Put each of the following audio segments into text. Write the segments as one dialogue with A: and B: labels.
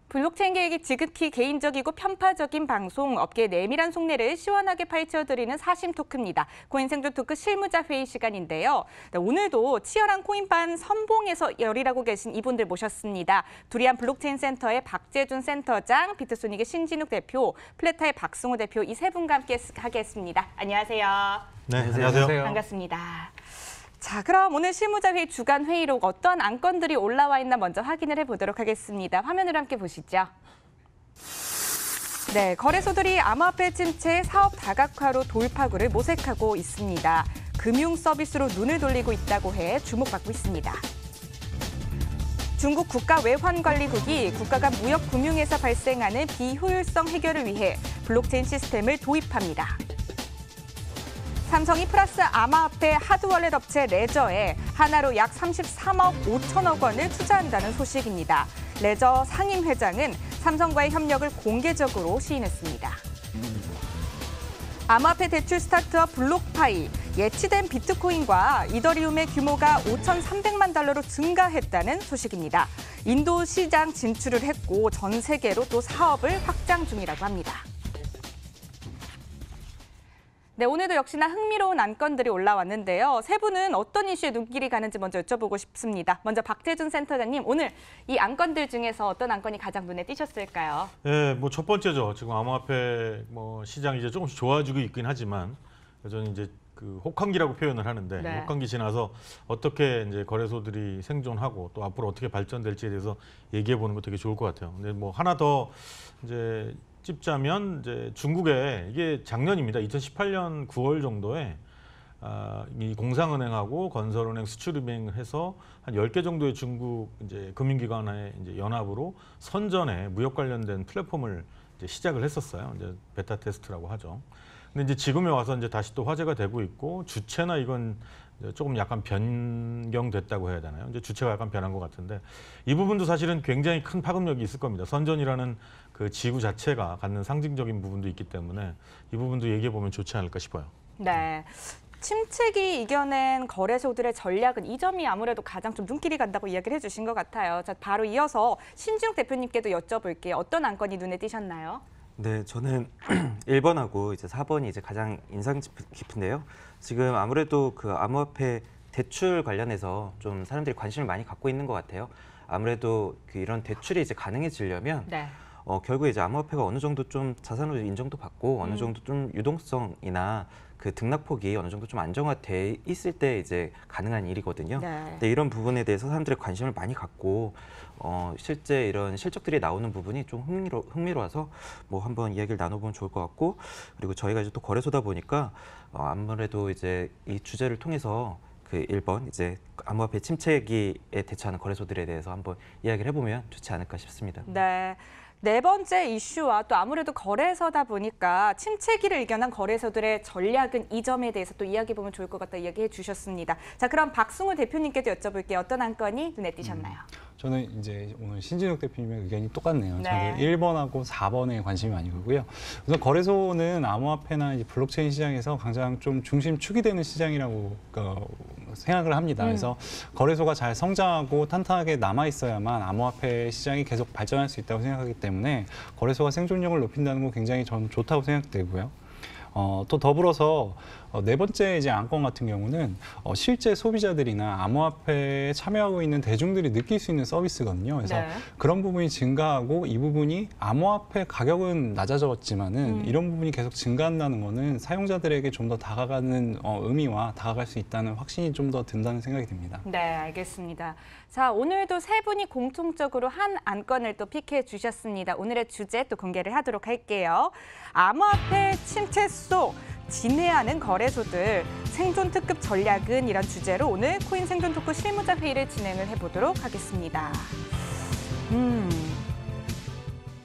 A: 블록체인 계획이 지극히 개인적이고 편파적인 방송, 업계의 내밀한 속내를 시원하게 파헤쳐드리는 사심 토크입니다. 코인 생존 토크 실무자 회의 시간인데요. 네, 오늘도 치열한 코인판 선봉에서 열일하고 계신 이분들 모셨습니다. 두리안 블록체인 센터의 박재준 센터장, 비트소닉의 신진욱 대표, 플레타의 박승호 대표 이 세 분과 함께 하겠습니다. 안녕하세요.
B: 네, 안녕하세요.
A: 반갑습니다. 자, 그럼 오늘 실무자회의 주간 회의록 어떤 안건들이 올라와 있나 먼저 확인을 해보도록 하겠습니다. 화면으로 함께 보시죠. 네, 거래소들이 암호화폐 침체 사업 다각화로 돌파구를 모색하고 있습니다. 금융 서비스로 눈을 돌리고 있다고 해 주목받고 있습니다. 중국 국가외환관리국이 국가 간 무역금융에서 발생하는 비효율성 해결을 위해 블록체인 시스템을 도입합니다. 삼성이 플러스 암호화폐 하드월렛 업체 레저에 하나로 약 33억 5천억 원을 투자한다는 소식입니다. 레저 상임 회장은 삼성과의 협력을 공개적으로 시인했습니다. 암호화폐 대출 스타트업 블록파이, 예치된 비트코인과 이더리움의 규모가 5,300만 달러로 증가했다는 소식입니다. 인도 시장 진출을 했고 전 세계로 또 사업을 확장 중이라고 합니다. 네, 오늘도 역시나 흥미로운 안건들이 올라왔는데요. 세 분은 어떤 이슈에 눈길이 가는지 먼저 여쭤보고 싶습니다. 먼저 박재준 센터장님, 오늘 이 안건들 중에서 어떤 안건이 가장 눈에 띄셨을까요?
B: 네, 뭐 첫 번째죠. 지금 암호화폐 시장이 이제 조금씩 좋아지고 있긴 하지만 여전히 이제 그 혹한기라고 표현을 하는데
A: 네.
B: 혹한기 지나서 어떻게 이제 거래소들이 생존하고 또 앞으로 어떻게 발전될지에 대해서 얘기해 보는 거 되게 좋을 것 같아요. 근데 뭐 하나 더 이제 찝자면 이제 중국에 이게 작년입니다. 2018년 9월 정도에 이 공상은행하고 건설은행 수출은행을 해서 한 10개 정도의 중국 이제 금융기관의 이제 연합으로 선전에 무역 관련된 플랫폼을 이제 시작을 했었어요. 이제 베타 테스트라고 하죠. 근데 이제 지금에 와서 이제 다시 또 화제가 되고 있고 주체나 이건 조금 약간 변경됐다고 해야 되나요? 이제 주체가 약간 변한 것 같은데 이 부분도 사실은 굉장히 큰 파급력이 있을 겁니다. 선전이라는 그 지구 자체가 갖는 상징적인 부분도 있기 때문에 이 부분도 얘기해 보면 좋지 않을까 싶어요.
A: 네. 침체기 이겨낸 거래소들의 전략은 이 점이 아무래도 가장 좀 눈길이 간다고 이야기를 해주신 것 같아요. 자, 바로 이어서 신진욱 대표님께도 여쭤볼게요. 어떤 안건이 눈에 띄셨나요?
C: 네, 저는 1번하고 이제 4번이 이제 가장 인상 깊은데요. 지금 아무래도 그 암호화폐 대출 관련해서 좀 사람들이 관심을 많이 갖고 있는 것 같아요. 아무래도 그 이런 대출이 이제 가능해지려면
A: 네.
C: 결국에 이제 암호화폐가 어느 정도 좀 자산으로 인정도 받고 어느 정도 좀 유동성이나 그 등락폭이 어느 정도 좀 안정화돼 있을 때 이제 가능한 일이거든요.
A: 네.
C: 근데 이런 부분에 대해서 사람들의 관심을 많이 갖고 실제 이런 실적들이 나오는 부분이 좀 흥미로워서 뭐 한번 이야기를 나눠보면 좋을 것 같고, 그리고 저희가 이제 또 거래소다 보니까 아무래도 이제 이 주제를 통해서 그 1번 이제 암호화폐 침체기에 대처하는 거래소들에 대해서 한번 이야기를 해보면 좋지 않을까 싶습니다.
A: 네. 네 번째 이슈와 또 아무래도 거래소다 보니까 침체기를 이겨낸 거래소들의 전략은 이 점에 대해서 또 이야기해보면 좋을 것 같다 이야기해 주셨습니다. 자, 그럼 박승호 대표님께도 여쭤볼게요. 어떤 안건이 눈에 띄셨나요?
D: 저는 이제 오늘 신진욱 대표님의 의견이 똑같네요.
A: 네.
D: 저도 1번하고 4번에 관심이 많이 가고요. 우선 거래소는 암호화폐나 이제 블록체인 시장에서 가장 좀 중심축이 되는 시장이라고 생각을 합니다. 그래서 거래소가 잘 성장하고 탄탄하게 남아 있어야만 암호화폐 시장이 계속 발전할 수 있다고 생각하기 때문에 거래소가 생존력을 높인다는 건 굉장히 저는 좋다고 생각되고요. 또 더불어서 네 번째 이제 안건 같은 경우는 실제 소비자들이나 암호화폐에 참여하고 있는 대중들이 느낄 수 있는 서비스거든요. 그래서
A: 네.
D: 그런 부분이 증가하고 이 부분이 암호화폐 가격은 낮아졌지만은 이런 부분이 계속 증가한다는 거는 사용자들에게 좀 더 다가가는 의미와 다가갈 수 있다는 확신이 좀 더 든다는 생각이 듭니다.
A: 네, 알겠습니다. 자, 오늘도 세 분이 공통적으로 한 안건을 또 픽해 주셨습니다. 오늘의 주제 또 공개를 하도록 할게요. 암호화폐 침체 속 진해하는 거래소들 생존 특급 전략은 이런 주제로 오늘 코인 생존 토크 실무자 회의를 진행을 해보도록 하겠습니다.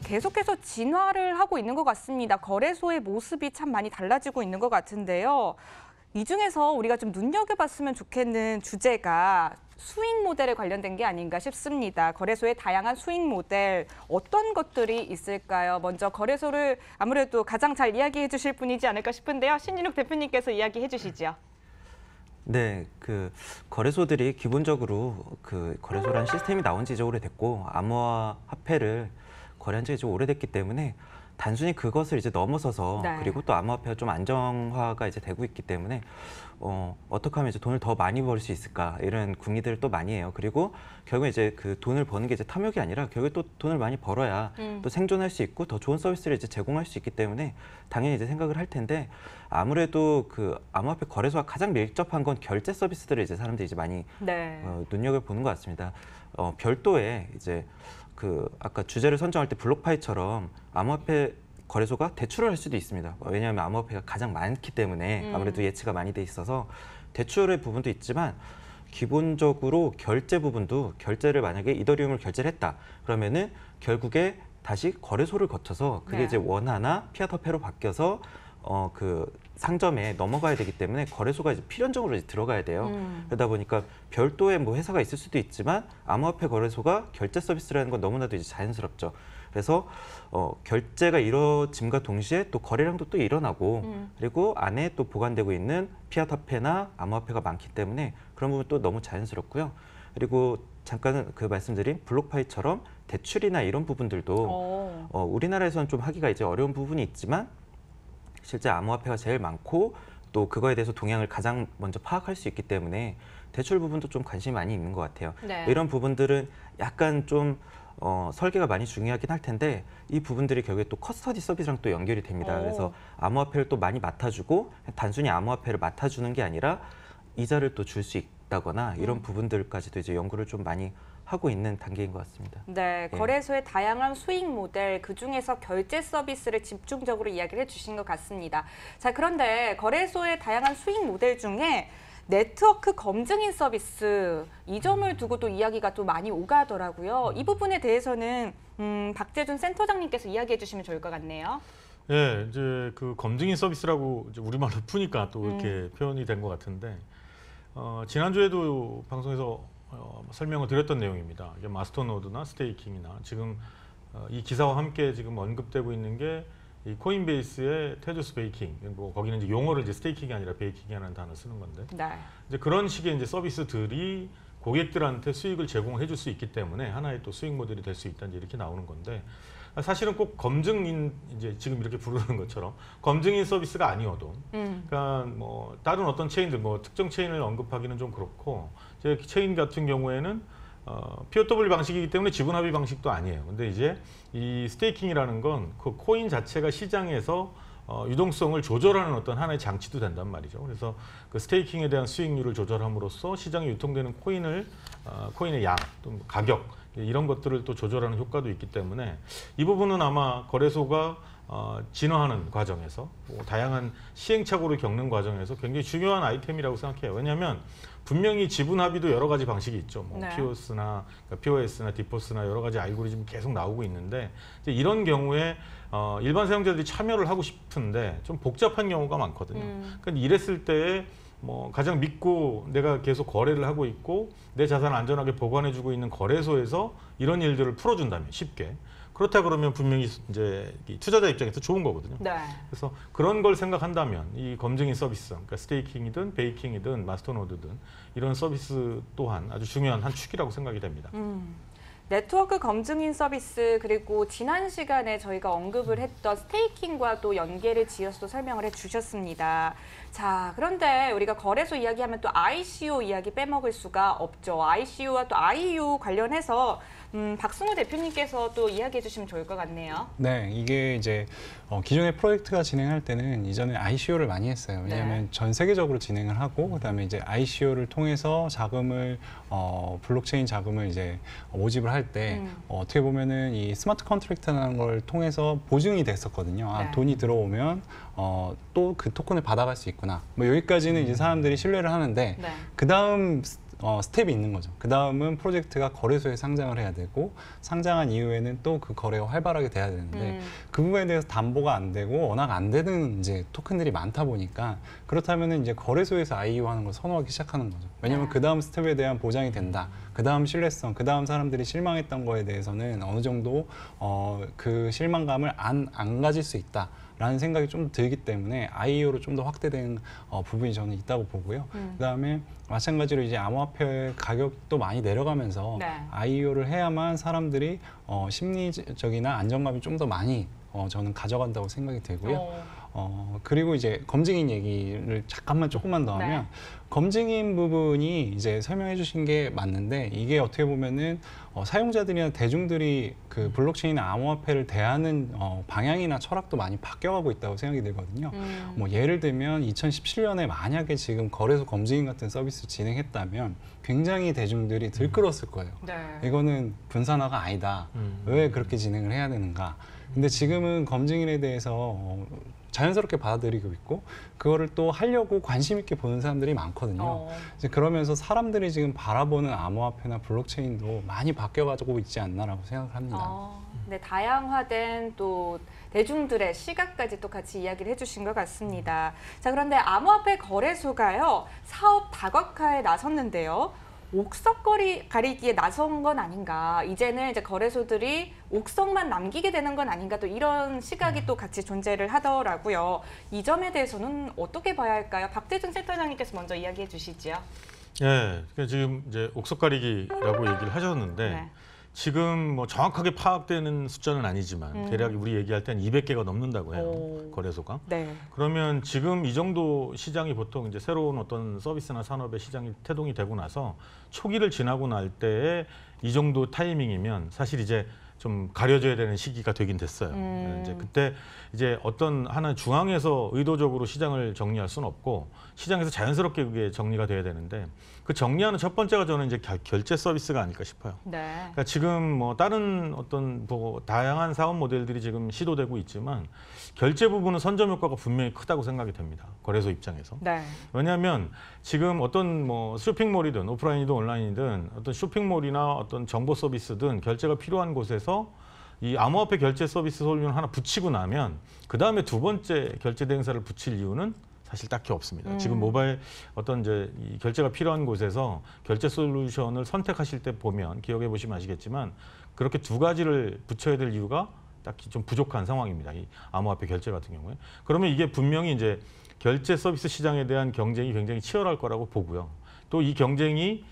A: 계속해서 진화를 하고 있는 것 같습니다. 거래소의 모습이 참 많이 달라지고 있는 것 같은데요. 이 중에서 우리가 좀 눈여겨봤으면 좋겠는 주제가 수익 모델에 관련된 게 아닌가 싶습니다. 거래소의 다양한 수익 모델 어떤 것들이 있을까요? 먼저 거래소를 아무래도 가장 잘 이야기해 주실 분이지 않을까 싶은데요. 신진욱 대표님께서 이야기해 주시죠.
C: 네, 그 거래소들이 기본적으로 그 거래소라는 시스템이 나온 지 이제 오래됐고 암호화폐를 거래한 지 이제 오래됐기 때문에 단순히 그것을 이제 넘어서서
A: 네.
C: 그리고 또 암호화폐가 좀 안정화가 이제 되고 있기 때문에 어떻게 하면 이제 돈을 더 많이 벌 수 있을까 이런 궁리들을 또 많이 해요. 그리고 결국에 이제 그 돈을 버는 게 이제 탐욕이 아니라 결국에 또 돈을 많이 벌어야 또 생존할 수 있고 더 좋은 서비스를 이제 제공할 수 있기 때문에 당연히 이제 생각을 할 텐데 아무래도 그 암호화폐 거래소와 가장 밀접한 건 결제 서비스들을 이제 사람들이 이제 많이
A: 네.
C: 눈여겨보는 것 같습니다. 별도의 이제 그 아까 주제를 선정할 때 블록파이처럼 암호화폐 거래소가 대출을 할 수도 있습니다. 왜냐하면 암호화폐가 가장 많기 때문에 아무래도 예치가 많이 돼 있어서 대출의 부분도 있지만 기본적으로 결제 부분도 결제를 만약에 이더리움을 결제를 했다 그러면은 결국에 다시 거래소를 거쳐서 그게
A: 네.
C: 이제 원화나 피아트 화폐로 바뀌어서 그 상점에 넘어가야 되기 때문에 거래소가 이제 필연적으로 이제 들어가야 돼요. 그러다 보니까 별도의 뭐 회사가 있을 수도 있지만 암호화폐 거래소가 결제 서비스라는 건 너무나도 이제 자연스럽죠. 그래서 결제가 이루어짐과 동시에 또 거래량도 또 일어나고 그리고 안에 또 보관되고 있는 피아트 화폐나 암호화폐가 많기 때문에 그런 부분 또 너무 자연스럽고요. 그리고 잠깐 그 말씀드린 블록파이처럼 대출이나 이런 부분들도 우리나라에서는 좀 하기가 이제 어려운 부분이 있지만 실제 암호화폐가 제일 많고 또 그거에 대해서 동향을 가장 먼저 파악할 수 있기 때문에 대출 부분도 좀 관심이 많이 있는 것 같아요.
A: 네.
C: 이런 부분들은 약간 좀 설계가 많이 중요하긴 할 텐데 이 부분들이 결국에 또 커스터디 서비스랑 또 연결이 됩니다.
A: 오.
C: 그래서 암호화폐를 또 많이 맡아주고 단순히 암호화폐를 맡아주는 게 아니라 이자를 또 줄 수 있다거나 이런 부분들까지도 이제 연구를 좀 많이 하고 있는 단계인 것 같습니다.
A: 네,
C: 예.
A: 거래소의 다양한 수익 모델, 그중에서 결제 서비스를 집중적으로 이야기를 해주신 것 같습니다. 자, 그런데 거래소의 다양한 수익 모델 중에 네트워크 검증인 서비스, 이 점을 두고 또 이야기가 또 많이 오가더라고요. 이 부분에 대해서는 박재준 센터장님께서 이야기해 주시면 좋을 것 같네요.
B: 예, 이제 그 검증인 서비스라고 이제 우리말로 푸니까 또 이렇게 표현이 된 것 같은데 지난주에도 방송에서 설명을 드렸던 내용입니다. 이게 마스터노드나 스테이킹이나 지금 이 기사와 함께 지금 언급되고 있는 게 이 코인베이스의 테두스 베이킹, 뭐 거기는 이제 용어를 이제 스테이킹이 아니라 베이킹이라는 단어 쓰는 건데
A: 네.
B: 이제 그런 식의 이제 서비스들이 고객들한테 수익을 제공해 줄 수 있기 때문에 하나의 또 수익 모델이 될 수 있다 이렇게 나오는 건데 사실은 꼭 검증인 이제 지금 이렇게 부르는 것처럼 검증인 서비스가 아니어도 그러니까 뭐 다른 어떤 체인들 뭐 특정 체인을 언급하기는 좀 그렇고 제 체인 같은 경우에는 POW 방식이기 때문에 지분 합의 방식도 아니에요. 근데 이제 이 스테이킹이라는 건 그 코인 자체가 시장에서 유동성을 조절하는 어떤 하나의 장치도 된단 말이죠. 그래서 그 스테이킹에 대한 수익률을 조절함으로써 시장에 유통되는 코인의 양, 또 가격 이런 것들을 또 조절하는 효과도 있기 때문에 이 부분은 아마 거래소가 진화하는 과정에서 다양한 시행착오를 겪는 과정에서 굉장히 중요한 아이템이라고 생각해요. 왜냐하면 분명히 지분 합의도 여러 가지 방식이 있죠. 뭐
A: 네.
B: POS나 디포스나 여러 가지 알고리즘이 계속 나오고 있는데 이제 이런 경우에 일반 사용자들이 참여를 하고 싶은데 좀 복잡한 경우가 많거든요. 그러니까 이랬을 때에 뭐 가장 믿고 내가 계속 거래를 하고 있고 내 자산을 안전하게 보관해주고 있는 거래소에서 이런 일들을 풀어준다면 쉽게 그렇다 그러면 분명히 이제 이 투자자 입장에서 좋은 거거든요.
A: 네.
B: 그래서 그런 걸 생각한다면 이 검증인 서비스, 그러니까 스테이킹이든 베이킹이든 마스터노드든 이런 서비스 또한 아주 중요한 한 축이라고 생각이 됩니다.
A: 네트워크 검증인 서비스 그리고 지난 시간에 저희가 언급을 했던 스테이킹과 또 연계를 지어서 설명을 해주셨습니다. 자, 그런데 우리가 거래소 이야기하면 또 ICO 이야기 빼먹을 수가 없죠. ICO와 또 IEO 관련해서 박승우 대표님께서 또 이야기해 주시면 좋을 것 같네요.
D: 네, 이게 이제 기존의 프로젝트가 진행할 때는 이전에 ICO를 많이 했어요. 왜냐하면
A: 네.
D: 전 세계적으로 진행을 하고 그다음에 이제 ICO를 통해서 자금을 블록체인 자금을 이제 모집을 할 때 어떻게 보면은 이 스마트 컨트랙트라는 걸 통해서 보증이 됐었거든요.
A: 네.
D: 돈이 들어오면 또 그 토큰을 받아갈 수 있구나. 뭐 여기까지는 이제 사람들이 신뢰를 하는데
A: 네.
D: 그 다음 스텝이 있는 거죠. 그 다음은 프로젝트가 거래소에 상장을 해야 되고 상장한 이후에는 또 그 거래가 활발하게 돼야 되는데 그 부분에 대해서 담보가 안 되고 워낙 안 되는 이제 토큰들이 많다 보니까 그렇다면은 이제 거래소에서 IEO 하는 걸 선호하기 시작하는 거죠. 왜냐하면 그 다음 스텝에 대한 보장이 된다. 그 다음 신뢰성, 그 다음 사람들이 실망했던 거에 대해서는 어느 정도 그 실망감을 안 가질 수 있다. 라는 생각이 좀 들기 때문에 IEO로 좀 더 확대된 부분이 저는 있다고 보고요. 그다음에 마찬가지로 이제 암호화폐 가격도 많이 내려가면서
A: 네.
D: IEO를 해야만 사람들이 심리적이나 안정감이 좀 더 많이 저는 가져간다고 생각이 들고요. 그리고 이제 검증인 얘기를 잠깐만 조금만 더 하면 검증인 부분이 이제 설명해 주신 게 맞는데 이게 어떻게 보면은 사용자들이나 대중들이 그 블록체인이나 암호화폐를 대하는 방향이나 철학도 많이 바뀌어가고 있다고 생각이 들거든요. 뭐 예를 들면 2017년에 만약에 지금 거래소 검증인 같은 서비스 진행했다면 굉장히 대중들이 들끓었을 거예요.
A: 네.
D: 이거는 분산화가 아니다. 왜 그렇게 진행을 해야 되는가? 근데 지금은 검증인에 대해서 자연스럽게 받아들이고 있고 그거를 또 하려고 관심 있게 보는 사람들이 많거든요. 이제 그러면서 사람들이 지금 바라보는 암호화폐나 블록체인도 많이 바뀌어가지고 있지 않나라고 생각을 합니다.
A: 네, 다양화된 또 대중들의 시각까지 또 같이 이야기를 해주신 것 같습니다. 자, 그런데 암호화폐 거래소가요 사업 다각화에 나섰는데요. 옥석 가리기에 나선 건 아닌가. 이제는 이제 거래소들이 옥석만 남기게 되는 건 아닌가. 또 이런 시각이 또 같이 존재를 하더라고요. 이 점에 대해서는 어떻게 봐야 할까요? 박대준 센터장님께서 먼저 이야기해 주시죠.
B: 예, 그러니까 지금 이제 옥석가리기라고 얘기를 하셨는데
A: 네.
B: 지금 뭐 정확하게 파악되는 숫자는 아니지만 대략 우리 얘기할 때는 200개가 넘는다고 해요. 거래소가.
A: 네.
B: 그러면 지금 이 정도 시장이 보통 이제 새로운 어떤 서비스나 산업의 시장이 태동이 되고 나서 초기를 지나고 날 때에 이 정도 타이밍이면 사실 이제 좀 가려져야 되는 시기가 되긴 됐어요. 이제 그때 이제 어떤 하나 중앙에서 의도적으로 시장을 정리할 수는 없고 시장에서 자연스럽게 그게 정리가 돼야 되는데 그 정리하는 첫 번째가 저는 이제 결제 서비스가 아닐까 싶어요.
A: 네.
B: 그러니까 지금 뭐 다른 어떤 뭐 다양한 사업 모델들이 지금 시도되고 있지만 결제 부분은 선점 효과가 분명히 크다고 생각이 됩니다. 거래소 입장에서.
A: 네.
B: 왜냐하면 지금 어떤 뭐 쇼핑몰이든 오프라인이든 온라인이든 어떤 쇼핑몰이나 어떤 정보 서비스든 결제가 필요한 곳에서 이 암호화폐 결제 서비스 솔루션 하나 붙이고 나면 그 다음에 두 번째 결제 대행사를 붙일 이유는 사실 딱히 없습니다. 지금 모바일 어떤 이제 이 결제가 필요한 곳에서 결제 솔루션을 선택하실 때 보면 기억해 보시면 아시겠지만 그렇게 두 가지를 붙여야 될 이유가 딱히 좀 부족한 상황입니다. 이 암호화폐 결제 같은 경우에. 그러면 이게 분명히 이제 결제 서비스 시장에 대한 경쟁이 굉장히 치열할 거라고 보고요. 또 이 경쟁이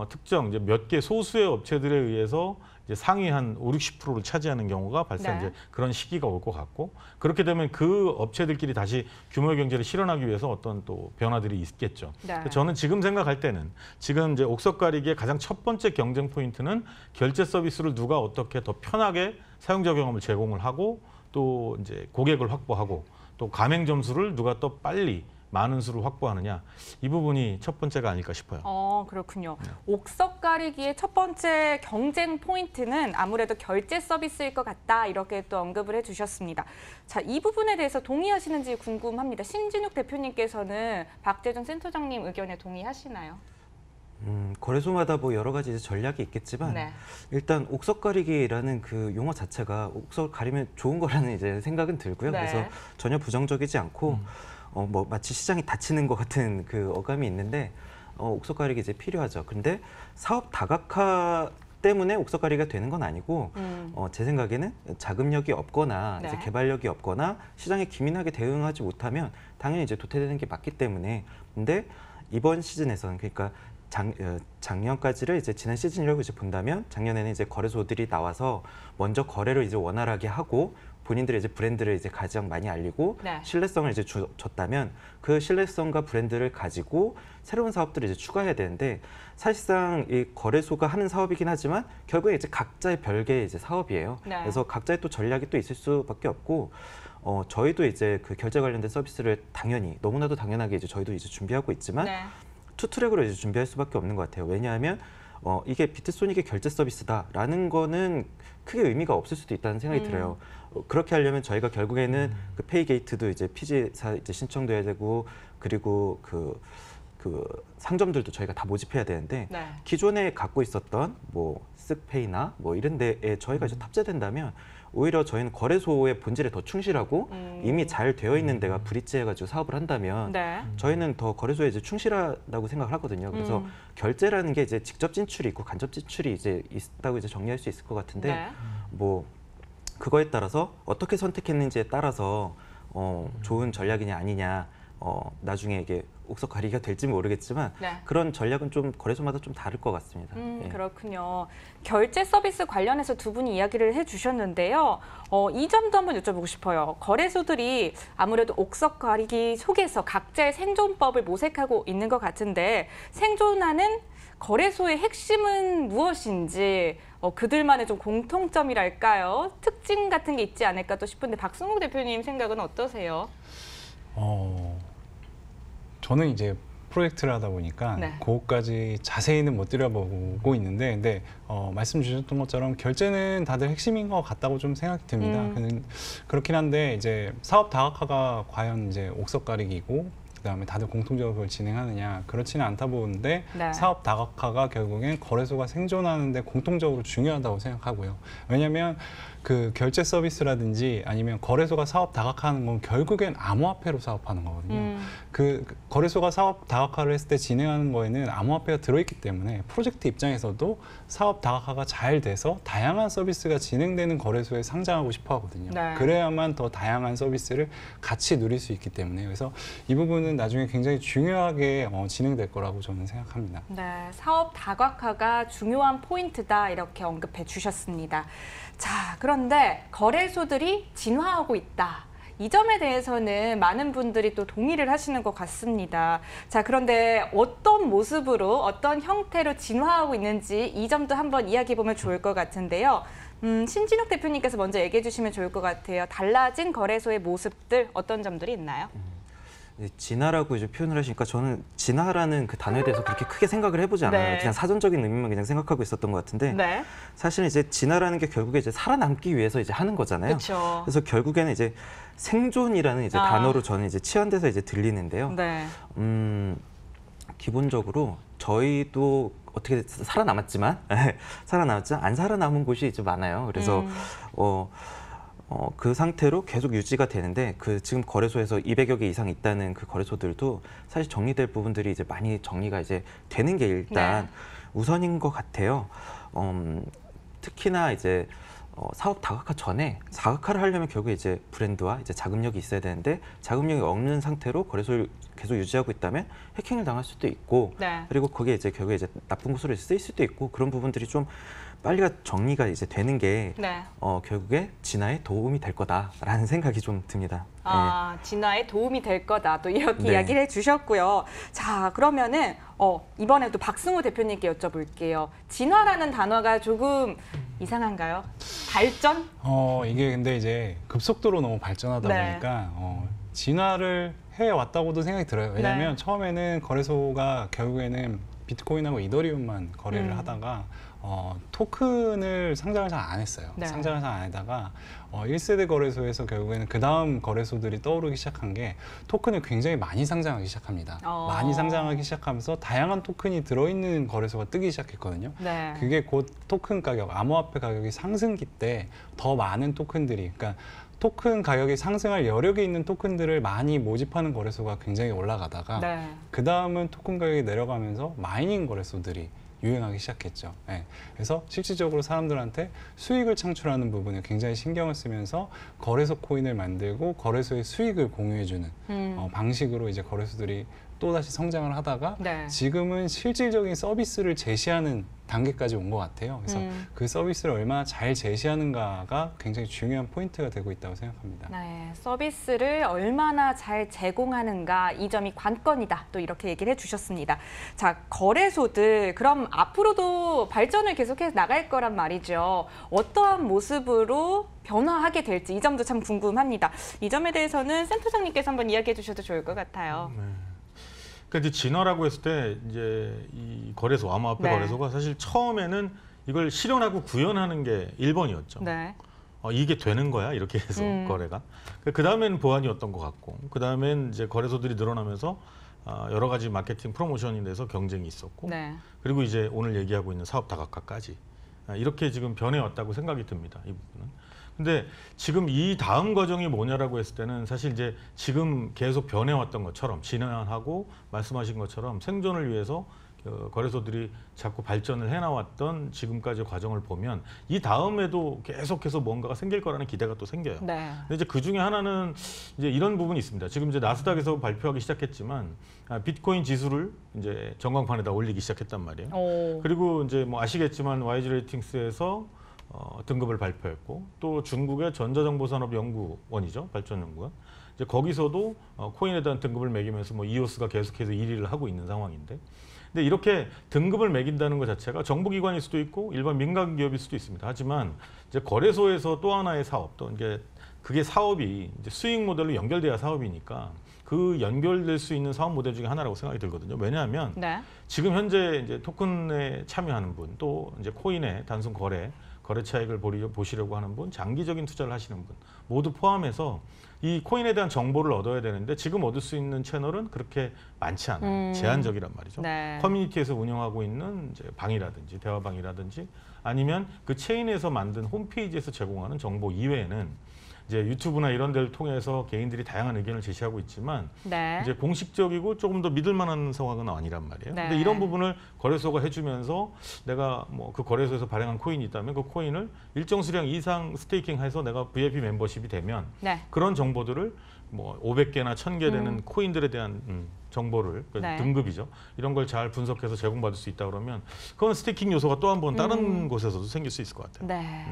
B: 특정 이제 몇 개 소수의 업체들에 의해서 이제 상위 한 5, 60%를 차지하는 경우가 발생
A: 네.
B: 이제 그런 시기가 올 것 같고 그렇게 되면 그 업체들끼리 다시 규모의 경제를 실현하기 위해서 어떤 또 변화들이 있겠죠.
A: 네.
B: 저는 지금 생각할 때는 지금 이제 옥석 가리기의 가장 첫 번째 경쟁 포인트는 결제 서비스를 누가 어떻게 더 편하게 사용자 경험을 제공을 하고 또 이제 고객을 확보하고 또 가맹 점수를 누가 더 빨리 많은 수를 확보하느냐 이 부분이 첫 번째가 아닐까 싶어요.
A: 그렇군요. 옥석 가리기의 첫 번째 경쟁 포인트는 아무래도 결제 서비스일 것 같다 이렇게 또 언급을 해주셨습니다. 자, 이 부분에 대해서 동의하시는지 궁금합니다. 신진욱 대표님께서는 박재준 센터장님 의견에 동의하시나요?
C: 거래소마다 뭐 여러 가지 이제 전략이 있겠지만
A: 네.
C: 일단 옥석 가리기라는 그 용어 자체가 옥석을 가리면 좋은 거라는 이제 생각은 들고요.
A: 네.
C: 그래서 전혀 부정적이지 않고 뭐 마치 시장이 닫히는 것 같은 그 어감이 있는데 옥석 가리기 이제 필요하죠. 근데 사업 다각화 때문에 옥석 가리기가 되는 건 아니고 제 생각에는 자금력이 없거나
A: 네.
C: 이제 개발력이 없거나 시장에 기민하게 대응하지 못하면 당연히 이제 도태되는 게 맞기 때문에 근데 이번 시즌에서는 그러니까 작년까지를 이제 지난 시즌이라고 이제 본다면 작년에는 이제 거래소들이 나와서 먼저 거래를 이제 원활하게 하고 본인들의 이제 브랜드를 이제 가장 많이 알리고
A: 네.
C: 신뢰성을 이제 줬다면 그 신뢰성과 브랜드를 가지고 새로운 사업들을 이제 추가해야 되는데 사실상 이 거래소가 하는 사업이긴 하지만 결국에 이제 각자의 별개의 이제 사업이에요.
A: 네.
C: 그래서 각자의 또 전략이 또 있을 수밖에 없고 저희도 이제 그 결제 관련된 서비스를 당연히 너무나도 당연하게 이제 저희도 이제 준비하고 있지만
A: 네.
C: 투 트랙으로 이제 준비할 수밖에 없는 것 같아요. 왜냐하면 이게 비트소닉의 결제 서비스다라는 거는 크게 의미가 없을 수도 있다는 생각이 들어요. 그렇게 하려면 저희가 결국에는 그 페이게이트도 이제 피지사 이제 신청돼야 되고 그리고 그 그 상점들도 저희가 다 모집해야 되는데
A: 네.
C: 기존에 갖고 있었던 뭐 쓱페이나 뭐 이런 데에 저희가 이제 탑재된다면 오히려 저희는 거래소의 본질에 더 충실하고 이미 잘 되어 있는 데가 브릿지해가지고 사업을 한다면
A: 네.
C: 저희는 더 거래소에 이제 충실하다고 생각을 하거든요. 그래서 결제라는 게 이제 직접 진출이 있고 간접 진출이 이제 있다고 이제 정리할 수 있을 것 같은데
A: 네.
C: 뭐 그거에 따라서 어떻게 선택했는지에 따라서 좋은 전략이냐 아니냐 나중에 이게 옥석 가리기가 될지 모르겠지만
A: 네.
C: 그런 전략은 좀 거래소마다 좀 다를 것 같습니다. 예.
A: 그렇군요. 결제 서비스 관련해서 두 분이 이야기를 해주셨는데요. 이 점도 한번 여쭤보고 싶어요. 거래소들이 아무래도 옥석 가리기 속에서 각자의 생존법을 모색하고 있는 것 같은데 생존하는 거래소의 핵심은 무엇인지 그들만의 좀 공통점이랄까요? 특징 같은 게 있지 않을까 또 싶은데 박승욱 대표님 생각은 어떠세요?
D: 저는 이제 프로젝트를 하다 보니까
A: 네.
D: 그것까지 자세히는 못 들여보고 있는데, 근데 말씀 주셨던 것처럼 결제는 다들 핵심인 것 같다고 좀 생각이 듭니다. 그렇긴 한데 이제 사업 다각화가 과연 이제 옥석 가리기고 그다음에 다들 공통적으로 그걸 진행하느냐, 그렇지는 않다 보는데
A: 네.
D: 사업 다각화가 결국엔 거래소가 생존하는데 공통적으로 중요하다고 생각하고요. 왜냐하면 그 결제 서비스라든지 아니면 거래소가 사업 다각화하는 건 결국엔 암호화폐로 사업하는 거거든요. 그 거래소가 사업 다각화를 했을 때 진행하는 거에는 암호화폐가 들어있기 때문에 프로젝트 입장에서도 사업 다각화가 잘 돼서 다양한 서비스가 진행되는 거래소에 상장하고 싶어 하거든요.
A: 네.
D: 그래야만 더 다양한 서비스를 같이 누릴 수 있기 때문에, 그래서 이 부분은 나중에 굉장히 중요하게 진행될 거라고 저는 생각합니다.
A: 네, 사업 다각화가 중요한 포인트다 이렇게 언급해 주셨습니다. 자, 그런데 거래소들이 진화하고 있다. 이 점에 대해서는 많은 분들이 또 동의를 하시는 것 같습니다. 자, 그런데 어떤 모습으로 어떤 형태로 진화하고 있는지 이 점도 한번 이야기해 보면 좋을 것 같은데요. 신진욱 대표님께서 먼저 얘기해 주시면 좋을 것 같아요. 달라진 거래소의 모습들 어떤 점들이 있나요?
C: 진화라고 이제 표현을 하시니까 저는 진화라는 그 단어에 대해서 그렇게 크게 생각을 해보지 않아요.
A: 네.
C: 그냥 사전적인 의미만 그냥 생각하고 있었던 것 같은데
A: 네,
C: 사실 이제 진화라는 게 결국에 이제 살아남기 위해서 이제 하는 거잖아요.
A: 그렇죠.
C: 그래서 결국에는 이제 생존이라는 이제 단어로 저는 이제 치환돼서 이제 들리는데요.
A: 네,
C: 기본적으로 저희도 어떻게 살아남았지만 안 살아남은 곳이 이제 많아요. 그래서 그 상태로 계속 유지가 되는데 그 지금 거래소에서 200여 개 이상 있다는 그 거래소들도 사실 정리될 부분들이 이제 많이 정리가 이제 되는 게 일단 우선인 것 같아요. 특히나 이제 사업 다각화 전에 다각화를 하려면 결국에 이제 브랜드와 이제 자금력이 있어야 되는데 자금력이 없는 상태로 거래소를 계속 유지하고 있다면 해킹을 당할 수도 있고
A: 네.
C: 그리고 거기에 이제 결국에 이제 나쁜 곳으로 쓰일 수도 있고 그런 부분들이 좀 빨리가 정리가 이제 되는 게
A: 네.
C: 결국에 진화에 도움이 될 거다라는 생각이 좀 듭니다.
A: 아, 진화에 도움이 될 거다. 또 이렇게
C: 네.
A: 이야기를 해주셨고요. 자, 그러면은 이번에도 박승우 대표님께 여쭤볼게요. 진화라는 단어가 조금 이상한가요? 발전?
D: 이게 근데 이제 급속도로 너무 발전하다
A: 네.
D: 보니까 진화를 해왔다고도 생각이 들어요. 왜냐하면
A: 네.
D: 처음에는 거래소가 결국에는 비트코인하고 이더리움만 거래를 하다가 토큰을 상장을 잘 안 했어요.
A: 네.
D: 상장을 잘 안 하다가 1세대 거래소에서 결국에는 그 다음 거래소들이 떠오르기 시작한 게 토큰을 굉장히 많이 상장하기 시작합니다. 많이 상장하기 시작하면서 다양한 토큰이 들어있는 거래소가 뜨기 시작했거든요.
A: 네.
D: 그게 곧 토큰 가격, 암호화폐 가격이 상승기 때 더 많은 토큰들이, 그러니까 토큰 가격이 상승할 여력이 있는 토큰들을 많이 모집하는 거래소가 굉장히 올라가다가
A: 네.
D: 그 다음은 토큰 가격이 내려가면서 마이닝 거래소들이 유행하기 시작했죠. 네. 그래서 실질적으로 사람들한테 수익을 창출하는 부분에 굉장히 신경을 쓰면서 거래소 코인을 만들고 거래소의 수익을 공유해주는 방식으로 이제 거래소들이 또다시 성장을 하다가
A: 네.
D: 지금은 실질적인 서비스를 제시하는 단계까지 온 것 같아요. 그래서 그 서비스를 얼마나 잘 제시하는가가 굉장히 중요한 포인트가 되고 있다고 생각합니다.
A: 네, 서비스를 얼마나 잘 제공하는가 이 점이 관건이다. 또 이렇게 얘기를 해주셨습니다. 자, 거래소들 그럼 앞으로도 발전을 계속해서 나갈 거란 말이죠. 어떠한 모습으로 변화하게 될지 이 점도 참 궁금합니다. 이 점에 대해서는 센터장님께서 한번 이야기해 주셔도 좋을 것 같아요.
B: 네. 그러니까 이제 진화라고 했을 때 이제 이 거래소 암호화폐
A: 네.
B: 거래소가 사실 처음에는 이걸 실현하고 구현하는 게 1번이었죠.
A: 네.
B: 이게 되는 거야 이렇게 해서 거래가. 그 다음에는 보안이었던 것 같고 그 다음엔 이제 거래소들이 늘어나면서 여러 가지 마케팅 프로모션에 대해서 경쟁이 있었고
A: 네.
B: 그리고 이제 오늘 얘기하고 있는 사업 다각화까지 이렇게 지금 변해왔다고 생각이 듭니다. 이 부분은. 근데 지금 이 다음 과정이 뭐냐라고 했을 때는 사실 이제 지금 계속 변해왔던 것처럼 진행하고 말씀하신 것처럼 생존을 위해서 거래소들이 자꾸 발전을 해나왔던 지금까지 과정을 보면 이 다음에도 계속해서 뭔가가 생길 거라는 기대가 또 생겨요.
A: 네.
B: 근데 이제 그 중에 하나는 이제 이런 부분이 있습니다. 지금 이제 나스닥에서 발표하기 시작했지만 비트코인 지수를 이제 전광판에다 올리기 시작했단 말이에요.
A: 오.
B: 그리고 이제 뭐 아시겠지만 YG 레이팅스에서 등급을 발표했고 또 중국의 전자정보산업연구원이죠, 발전연구원. 이제 거기서도 코인에 대한 등급을 매기면서 뭐 이오스가 계속해서 1위를 하고 있는 상황인데. 근데 이렇게 등급을 매긴다는 것 자체가 정부기관일 수도 있고 일반 민간 기업일 수도 있습니다. 하지만 이제 거래소에서 또 하나의 사업, 또 이게 그게 사업이 이제 수익 모델로 연결돼야 사업이니까 그 연결될 수 있는 사업 모델 중에 하나라고 생각이 들거든요. 왜냐하면
A: 네.
B: 지금 현재 이제 토큰에 참여하는 분, 또 이제 코인의 단순 거래 차익을 보시려고 하는 분, 장기적인 투자를 하시는 분 모두 포함해서 이 코인에 대한 정보를 얻어야 되는데 지금 얻을 수 있는 채널은 그렇게 많지 않아요. 제한적이란 말이죠.
A: 네.
B: 커뮤니티에서 운영하고 있는 이제 방이라든지 대화방이라든지 아니면 그 체인에서 만든 홈페이지에서 제공하는 정보 이외에는 이제 유튜브나 이런 데를 통해서 개인들이 다양한 의견을 제시하고 있지만
A: 네.
B: 이제 공식적이고 조금 더 믿을 만한 상황은 아니란 말이에요.
A: 네.
B: 근데 이런 부분을 거래소가 해주면서 내가 뭐 그 거래소에서 발행한 코인이 있다면 그 코인을 일정 수량 이상 스테이킹해서 내가 VIP 멤버십이 되면
A: 네.
B: 그런 정보들을 뭐 500개나 1000개 되는 코인들에 대한 정보를
A: 네.
B: 등급이죠. 이런 걸 잘 분석해서 제공받을 수 있다 그러면 그건 스테이킹 요소가 또 한 번 다른 곳에서도 생길 수 있을 것 같아요.
A: 네.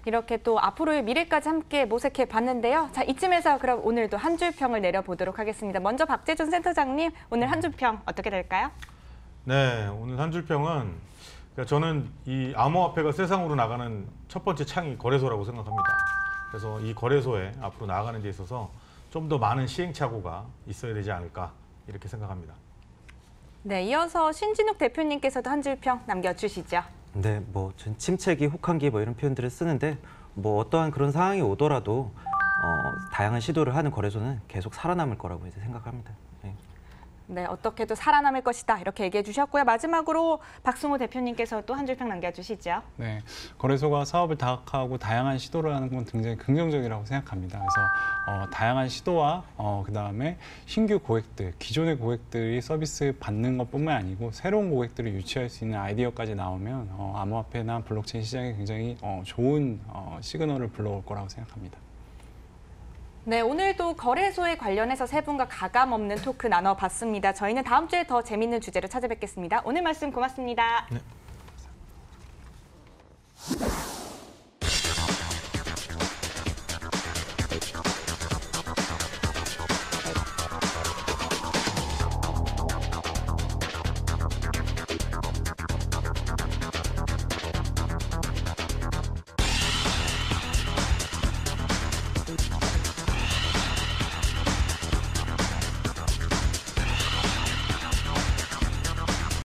A: 이렇게 또 앞으로의 미래까지 함께 모색해 봤는데요. 자, 이쯤에서 그럼 오늘도 한 줄 평을 내려보도록 하겠습니다. 먼저 박재준 센터장님, 오늘 한 줄 평 어떻게 될까요?
B: 네, 오늘 한 줄 평은 그러니까 저는 이 암호화폐가 세상으로 나가는 첫 번째 창이 거래소라고 생각합니다. 그래서 이 거래소에 앞으로 나아가는 데 있어서 좀 더 많은 시행착오가 있어야 되지 않을까 이렇게 생각합니다.
A: 네, 이어서 신진욱 대표님께서도 한 줄 평 남겨주시죠.
C: 네, 뭐 전 침체기, 혹한기 뭐 이런 표현들을 쓰는데 뭐 어떠한 그런 상황이 오더라도 다양한 시도를 하는 거래소는 계속 살아남을 거라고 이제 생각합니다. 네.
A: 네, 어떻게도 살아남을 것이다 이렇게 얘기해 주셨고요. 마지막으로 박승호 대표님께서 또 한 줄 평 남겨주시죠.
D: 네, 거래소가 사업을 다각화하고 다양한 시도를 하는 건 굉장히 긍정적이라고 생각합니다. 그래서 다양한 시도와 그다음에 신규 고객들, 기존의 고객들이 서비스 받는 것뿐만 아니고 새로운 고객들을 유치할 수 있는 아이디어까지 나오면 암호화폐나 블록체인 시장에 굉장히 좋은 시그널을 불러올 거라고 생각합니다.
A: 네, 오늘도 거래소에 관련해서 세 분과 가감 없는 토크 나눠봤습니다. 저희는 다음 주에 더 재밌는 주제로 찾아뵙겠습니다. 오늘 말씀 고맙습니다.
B: 네.